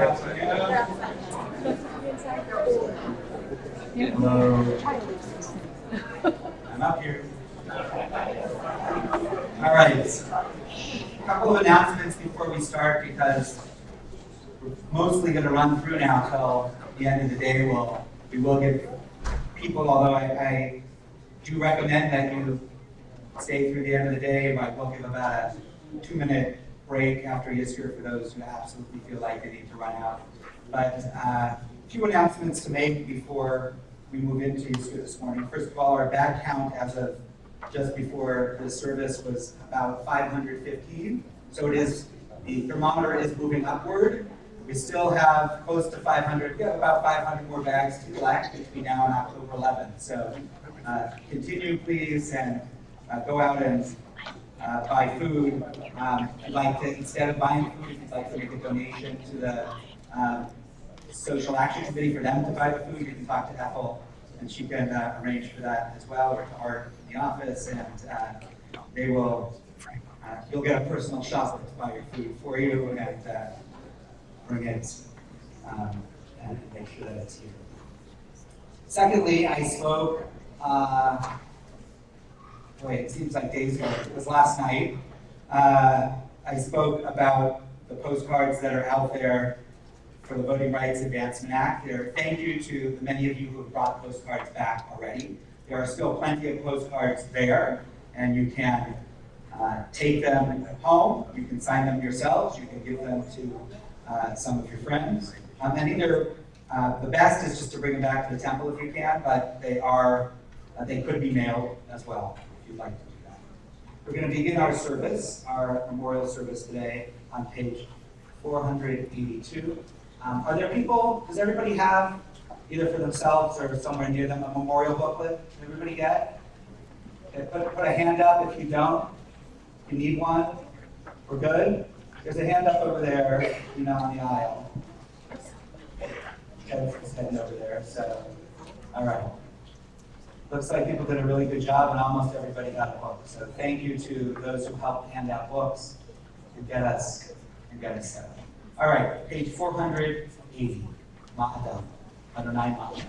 Hello. I'm up here. All right. A couple of announcements before we start because we're mostly going to run through now till the end of the day. We will give people, although I do recommend that you stay through the end of the day, but we'll give about a 2-minute break after Yiskor for those who absolutely feel like they need to run out. But a few announcements to make before we move into Yiskor this morning. First of all, our bag count as of just before the service was about 515. So the thermometer is moving upward. We still have close to 500, we have about 500 more bags to collect between now and October 11th. So continue please and go out and buy food. If you'd like to, instead of buying food, if you'd like to make a donation to the Social Action Committee for them to buy the food, you can talk to Ethel and she can arrange for that as well, or to Art in the office, and they will, you'll get a personal shopper to buy your food for you and bring it and make sure that it's here. Secondly, I spoke, it seems like days ago, it was last night. I spoke about the postcards that are out there for the Voting Rights Advancement Act. Thank you to the many of you who have brought postcards back already. There are still plenty of postcards there, and you can take them home, you can sign them yourselves, you can give them to some of your friends. And either, the best is just to bring them back to the temple if you can, but they could be mailed as well, if you'd like to do that. We're going to begin our service, our memorial service today, on page 482. Are there people, does everybody have, either for themselves or somewhere near them, a memorial booklet? Does everybody get? Okay, put a hand up if you don't. If you need one, we're good. There's a hand up over there, on the aisle. Kevin's heading over there, so, all right. Looks like people did a really good job and almost everybody got a book. So thank you to those who helped hand out books and get us set up. All right, page 480, Ma'adam, Adonai Ma'adam.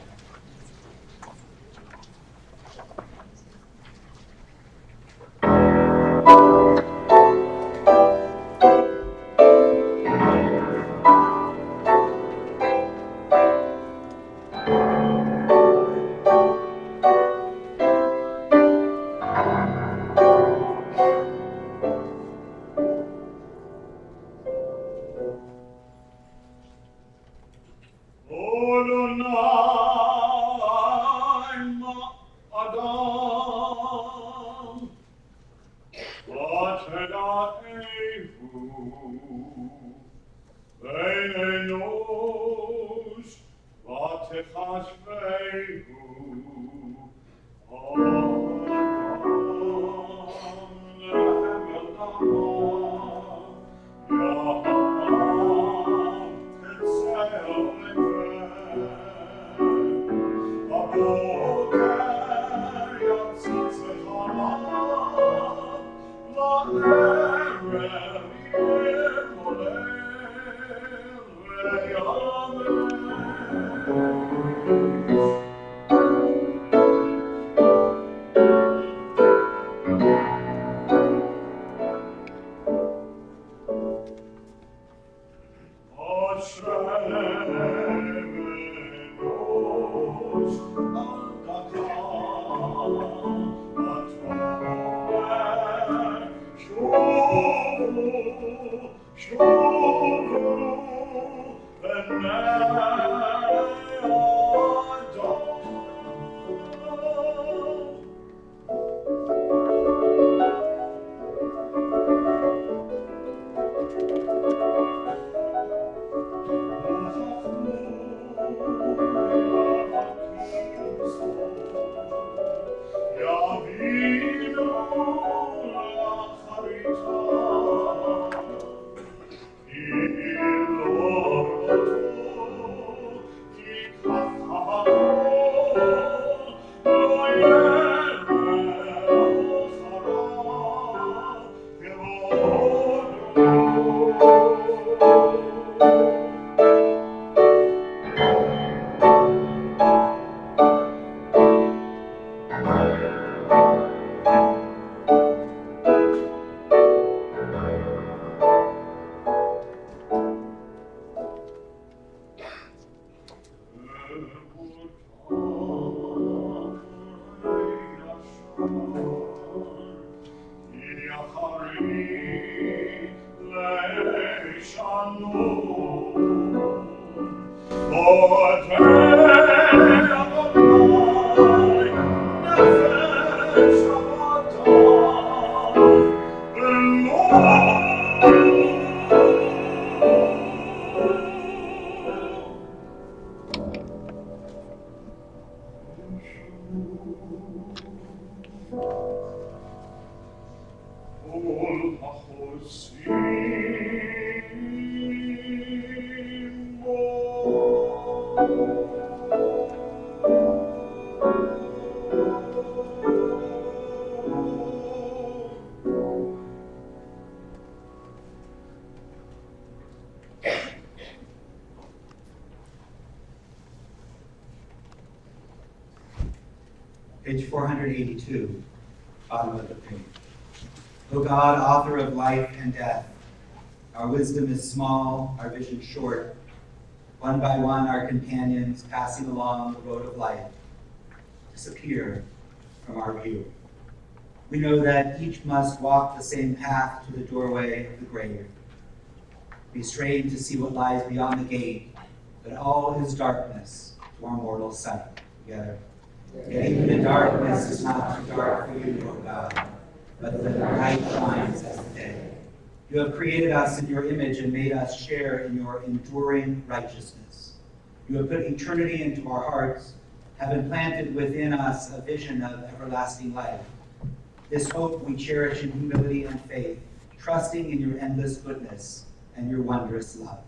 Page 482, bottom of the page. O God, author of life and death, our wisdom is small, our vision short. One by one, our companions passing along the road of life disappear from our view. We know that each must walk the same path to the doorway of the grave. We strain to see what lies beyond the gate, but all is darkness to our mortal sight. Together. Yet even the darkness is not too dark for you, O God, but the light shines as the day. You have created us in your image and made us share in your enduring righteousness. You have put eternity into our hearts, have implanted within us a vision of everlasting life. This hope we cherish in humility and faith, trusting in your endless goodness and your wondrous love.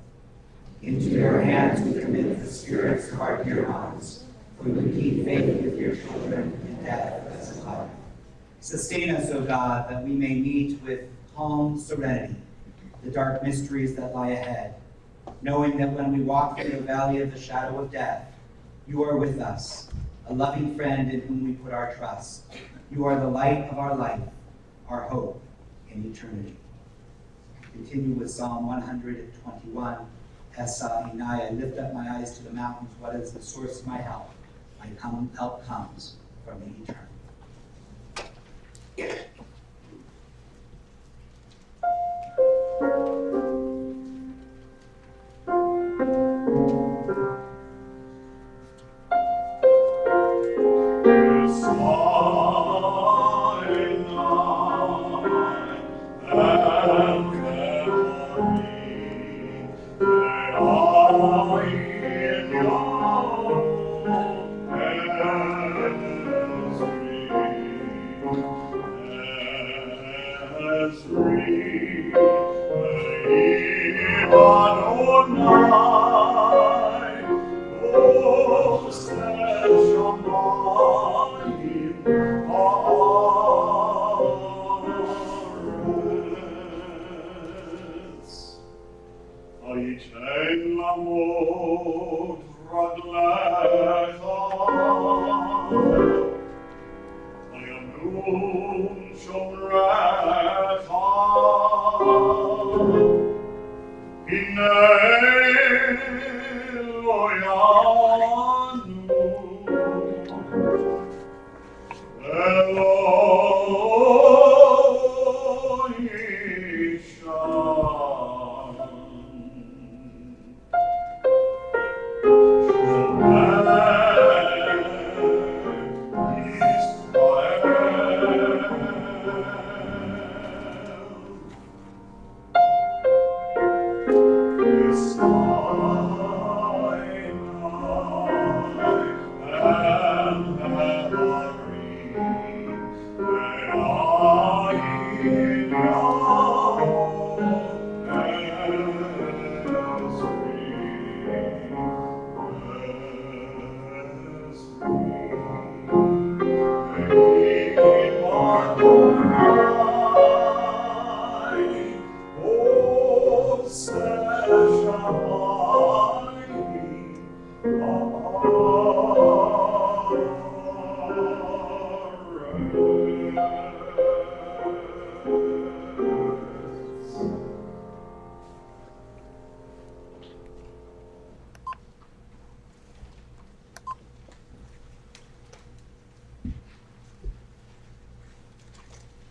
Into your hands we commit the spirits of our dear ones, for we keep faith with your children in death as in life. Sustain us, O God, that we may meet with calm serenity the dark mysteries that lie ahead, knowing that when we walk through the valley of the shadow of death, you are with us, a loving friend in whom we put our trust. You are the light of our life, our hope in eternity. Continue with Psalm 121. Esa Inai, I lift up my eyes to the mountains. What is the source of my help? My help comes from the eternal.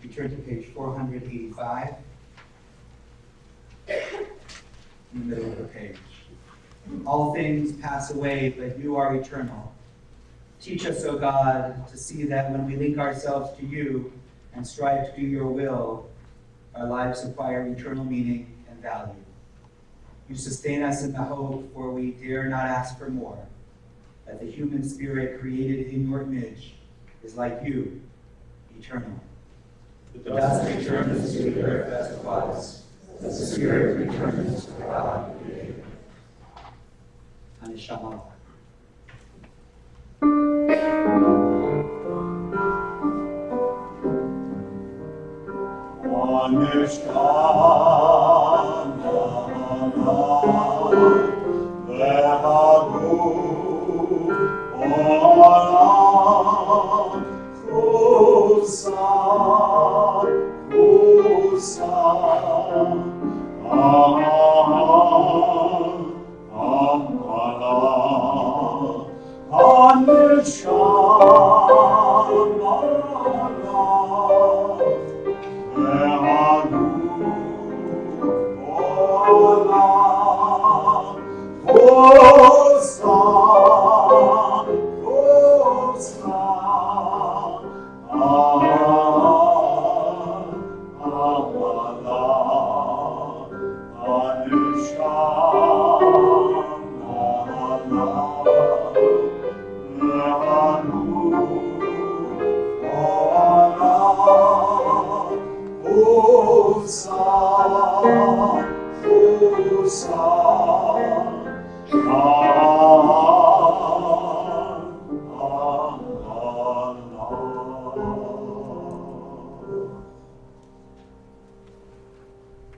We turn to page 485. in the middle of the page. All things pass away, but you are eternal. Teach us, O God, to see that when we link ourselves to you and strive to do your will, our lives acquire eternal meaning and value. You sustain us in the hope, for we dare not ask for more, that the human spirit created in your image is like you, eternal. The dust returns to the earth as it was, the spirit returns to the God who created. Anishama.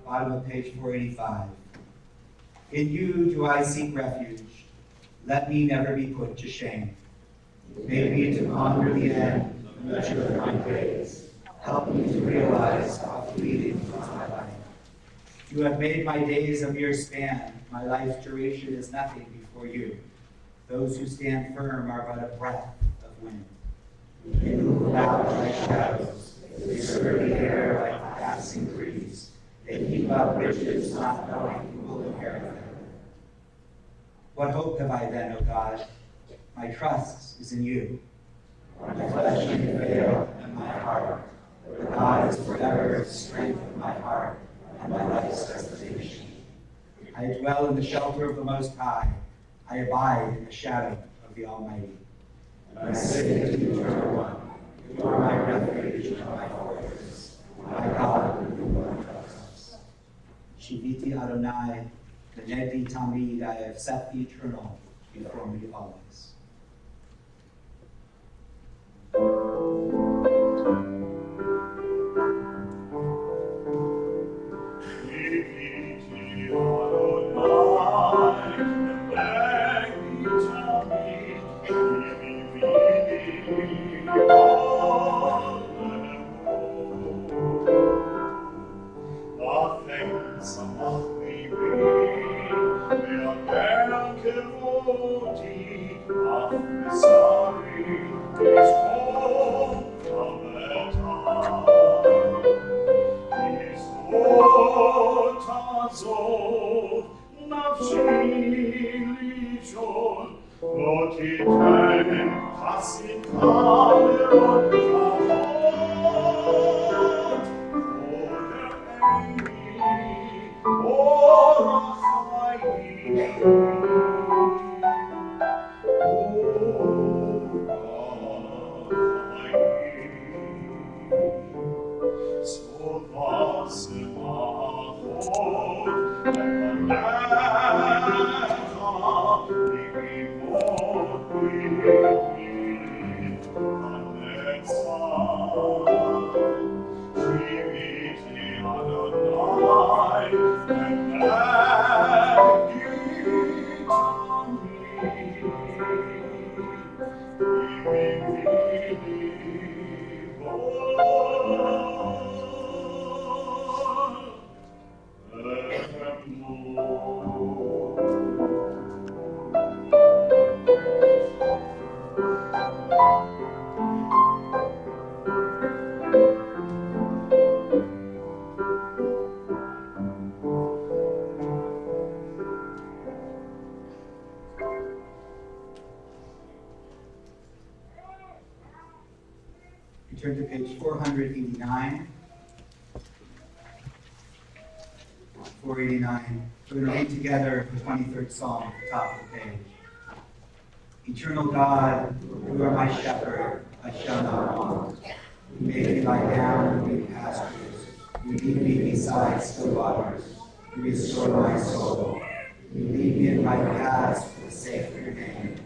Bottom of page 485. In you do I seek refuge. Let me never be put to shame. Make me to ponder the end and measure my days. Help me to realize how fleeting is my life. You have made my days a mere span. My life's duration is nothing before you. Those who stand firm are but a breath of wind. They move about like shadows. They stir the air like a passing breeze. They heap up riches, not knowing who will inherit them. What hope have I then, O God? My trust is in you. My flesh may fail and my heart, but God is forever the strength of my heart and my life's destination. I dwell in the shelter of the Most High. I abide in the shadow of the Almighty. And I say to the Eternal One, you are my refuge and my fortress, my God in whom I trust. Shiviti Adonai, Benedi Tamid, I have set the eternal before me always. turn to page 489. 489. We're going to read together the 23rd Psalm at the top of the page. Eternal God, you are my shepherd, I shall not want. You make me lie down in green pastures. You lead me beside still waters. You restore my soul. You lead me in right paths for the sake of your name.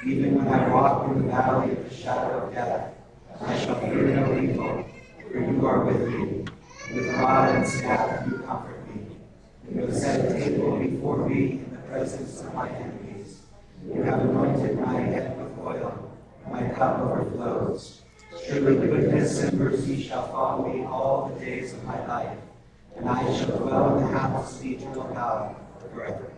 Even when I walk in the valley of the shadow of death, I shall fear no evil, for you are with me. With rod and staff you comfort me. You have set a table before me in the presence of my enemies. You have anointed my head with oil. My cup overflows. Surely goodness and mercy shall follow me all the days of my life, and I shall dwell in the house of the eternal God forever.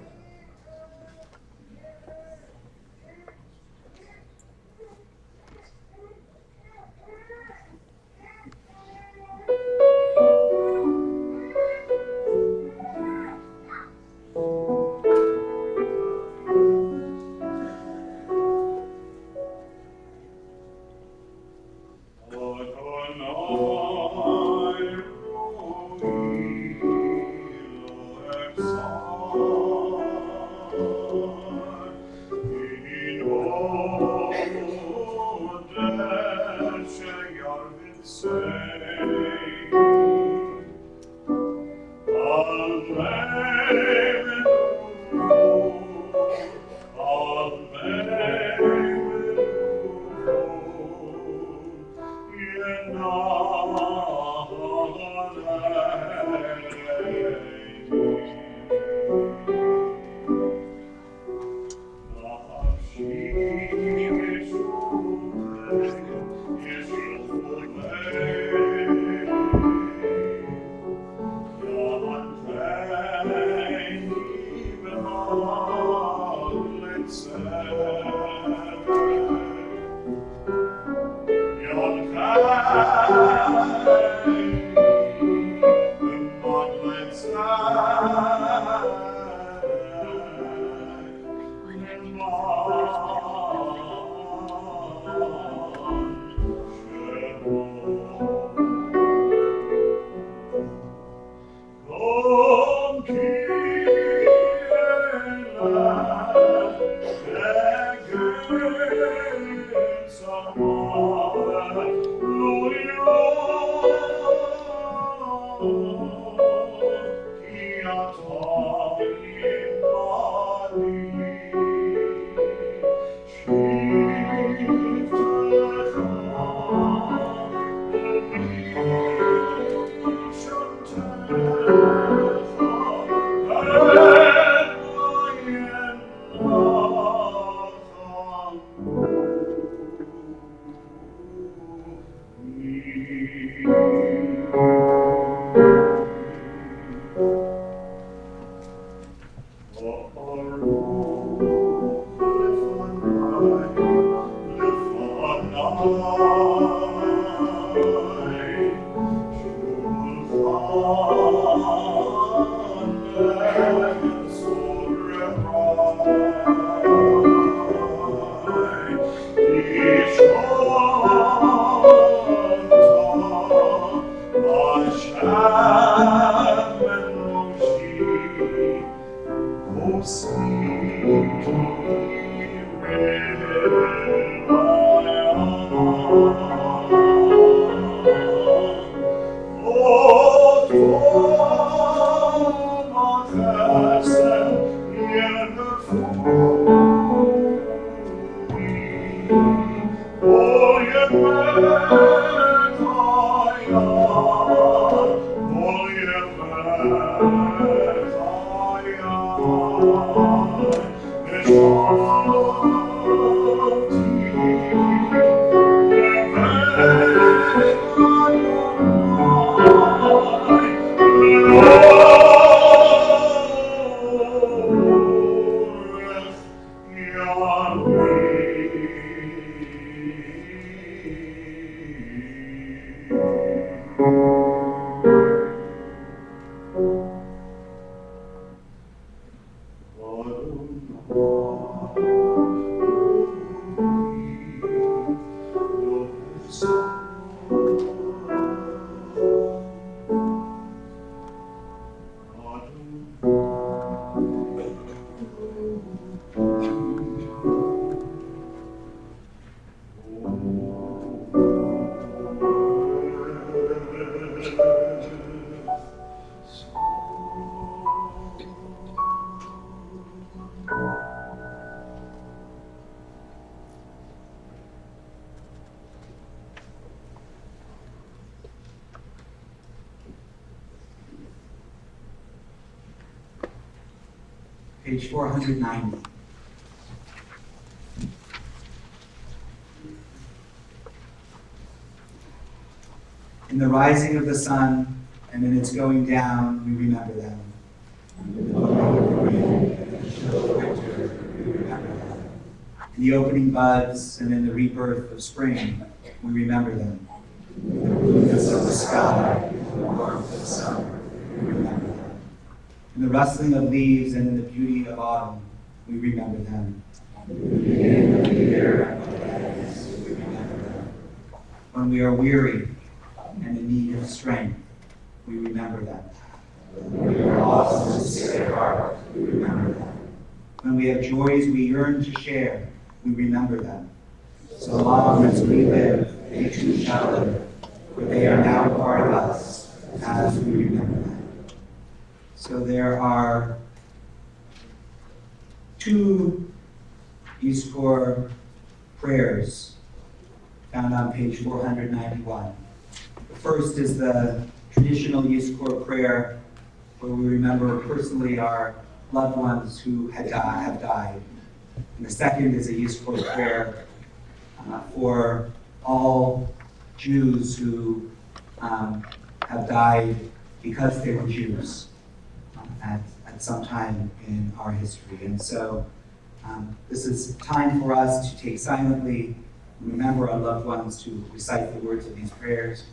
Page 490. In the rising of the sun and in its going down, we remember them. In the blowing of the wind and in the chill of winter, we remember them. In the opening buds and in the rebirth of spring, we remember them. In the blueness of the sky and the warmth of summer, we remember them. In the rustling of leaves and in the beauty of autumn, we remember them. In the beginning of the year and when it ends, we remember them. When we are weary and in need of strength, we remember them. When we are lost and sick at heart, we remember them. When we have joys we yearn to share, we remember them. So long as we live, they too shall live, for they are now part of us, as we remember them. So there are two Yiskor prayers found on page 491. The first is the traditional Yiskor prayer, where we remember personally our loved ones who have died. And the second is a Yiskor prayer for all Jews who have died because they were Jews at some time in our history. And so this is time for us to take silently and remember our loved ones, to recite the words of these prayers.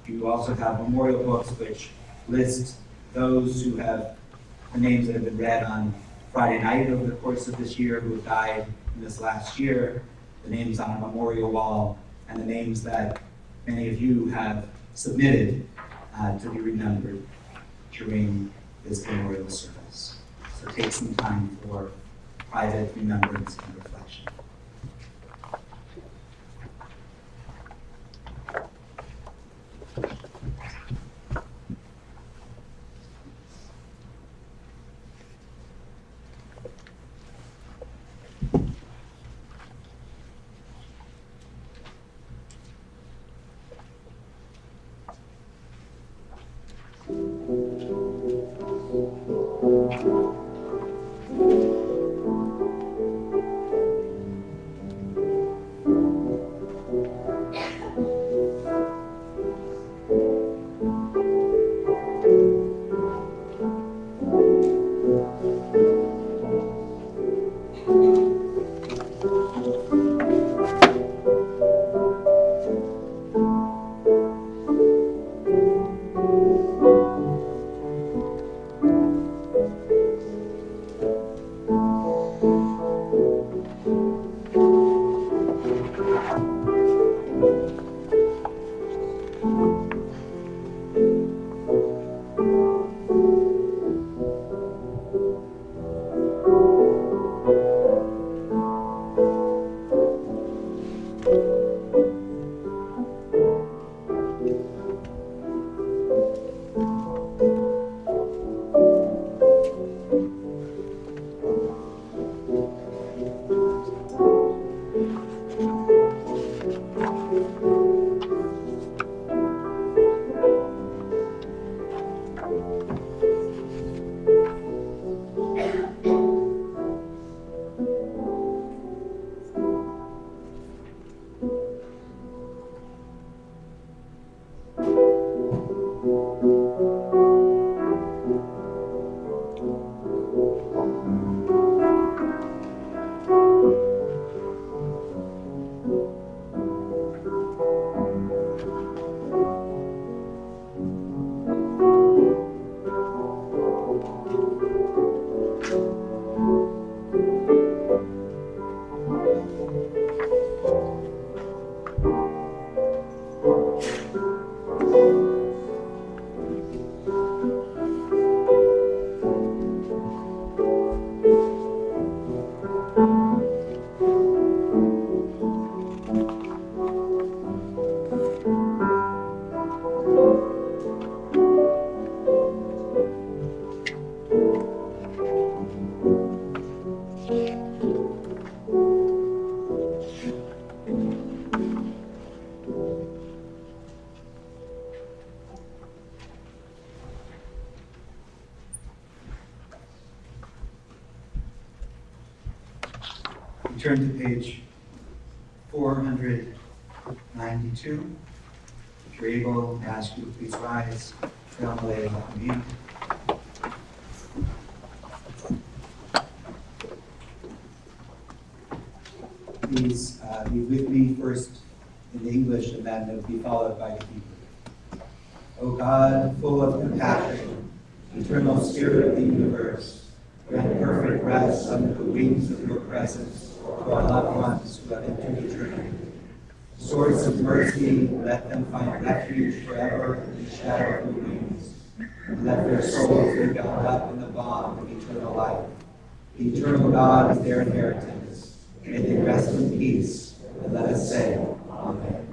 You also have memorial books which list those who have the names that have been read on Friday night over the course of this year, who have died in this last year, the names on a memorial wall, and the names that many of you have submitted to be remembered during this memorial service. So take some time for private remembrance and reflection. We turn to page 492. If you're able, I ask you to please rise. Please be with me first in the English, and then it will be followed by the Hebrew. O God, full of compassion, eternal Spirit of the universe, grant perfect rest under the wings of your presence to our loved ones who have entered eternity. Source of mercy, let them find refuge forever in the shadow of your wings, and let their souls be bound up in the bond of eternal life. The eternal God is their inheritance. May they rest in peace, and let us say, Amen.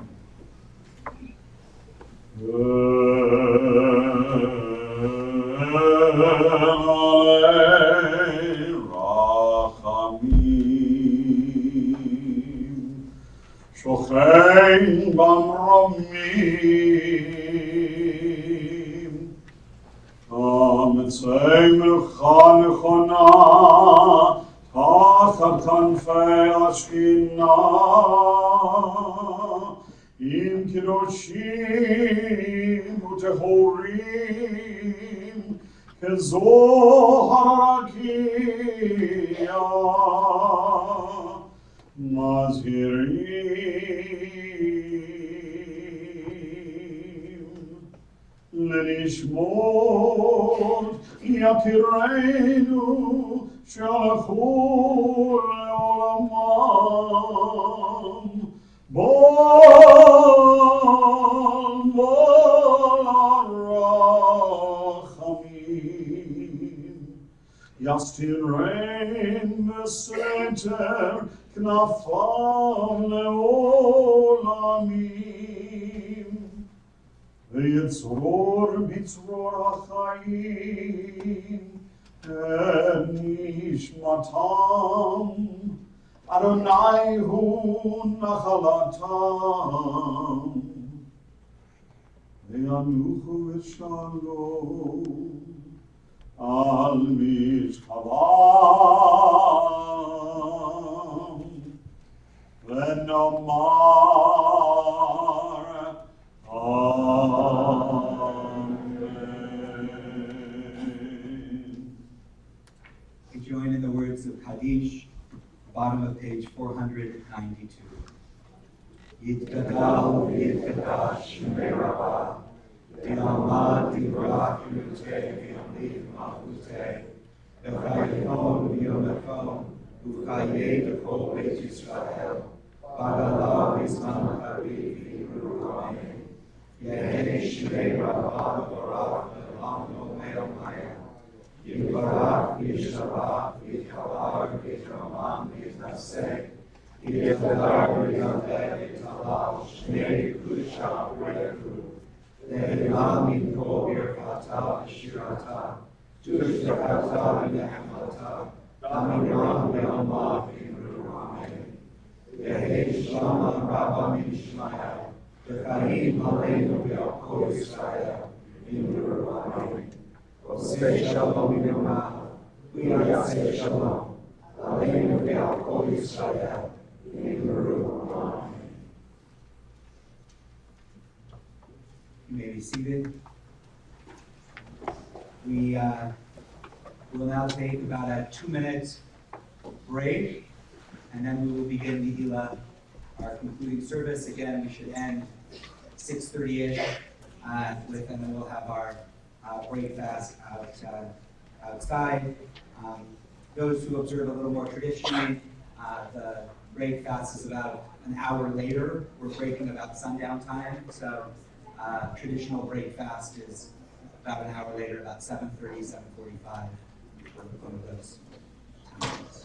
שוכן במרומים, המצאמך נכונה, תחת כנפי השכינה, עם קדושים וטהורים, כזוהר רקיע, מזהירים לנשמות יקירינו שהלכו לעולמם. בול הרחמים יסתירם בסתר כנפיו לעולמים, ויצרור בצרור החיים את נשמתם. אדוני הוא נחלתם, וינוחו בשלום על משכבם. ונאמר Amen. We join in the words of Kaddish, bottom of page 492. Yitgadal v'yitgadash shemei rabbah, v'yamad divrach yutei v'yamliv malchutei, v'chayimon v'yomechon, v'chayei b'kol beit Yisrael, v'galav v'zman chariv v'yibru amen. Yehei shemei rabbah v'barach v'lam no'mel maya, Yiskor v'yishabach v'yitchavar v'yitramam v'yitnaseh, Yiskor v'yameh v'yithalal shnei kusha v'yechu, Le'elam mikol birchata v'shirata, Tushtakata v'nechmata, Damiram v'yama v'yimru amen. Yehei shlama rabba mishmael, V'chaim aleinu v'yakol Yisrael, v'yimru amen. Oseh shalom v'yomah, v'yaseh shalom, aleinu v'al kol Yisrael, v'yimru amen. You may be seated. We will now take about a 2-minute break, and then we will begin the Hila, our concluding service. Again, we should end 6:30-ish, and then we'll have our break fast outside. Those who observe a little more traditionally, the break fast is about an hour later. We're breaking about sundown time, so traditional break fast is about an hour later, about 7:30, 7:45, one of those times.